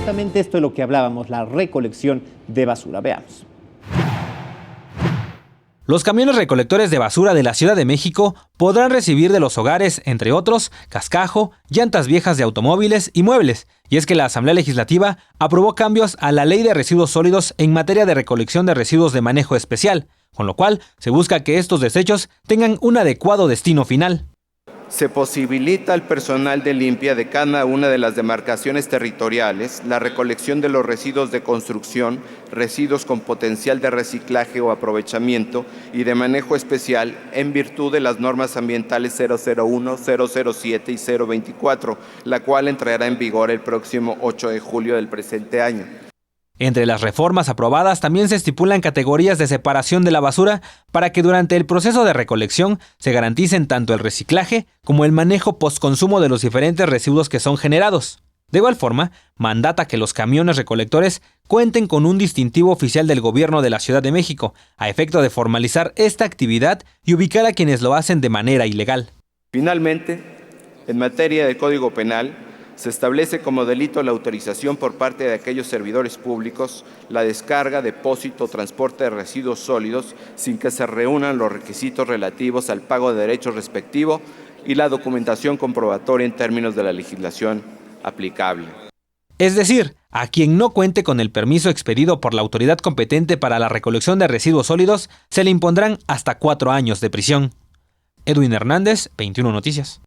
Justamente esto es lo que hablábamos, la recolección de basura. Veamos. Los camiones recolectores de basura de la Ciudad de México podrán recibir de los hogares, entre otros, cascajo, llantas viejas de automóviles y muebles. Y es que la Asamblea Legislativa aprobó cambios a la Ley de Residuos Sólidos en materia de recolección de residuos de manejo especial, con lo cual se busca que estos desechos tengan un adecuado destino final. Se posibilita al personal de limpia de cada una de las demarcaciones territoriales la recolección de los residuos de construcción, residuos con potencial de reciclaje o aprovechamiento y de manejo especial en virtud de las normas ambientales 001, 007 y 024, la cual entrará en vigor el próximo 8 de julio del presente año. Entre las reformas aprobadas también se estipulan categorías de separación de la basura para que durante el proceso de recolección se garanticen tanto el reciclaje como el manejo postconsumo de los diferentes residuos que son generados. De igual forma, mandata que los camiones recolectores cuenten con un distintivo oficial del Gobierno de la Ciudad de México, a efecto de formalizar esta actividad y ubicar a quienes lo hacen de manera ilegal. Finalmente, en materia de Código Penal, se establece como delito la autorización por parte de aquellos servidores públicos, la descarga, depósito o transporte de residuos sólidos sin que se reúnan los requisitos relativos al pago de derechos respectivo y la documentación comprobatoria en términos de la legislación aplicable. Es decir, a quien no cuente con el permiso expedido por la autoridad competente para la recolección de residuos sólidos, se le impondrán hasta 4 años de prisión. Edwin Hernández, 21 Noticias.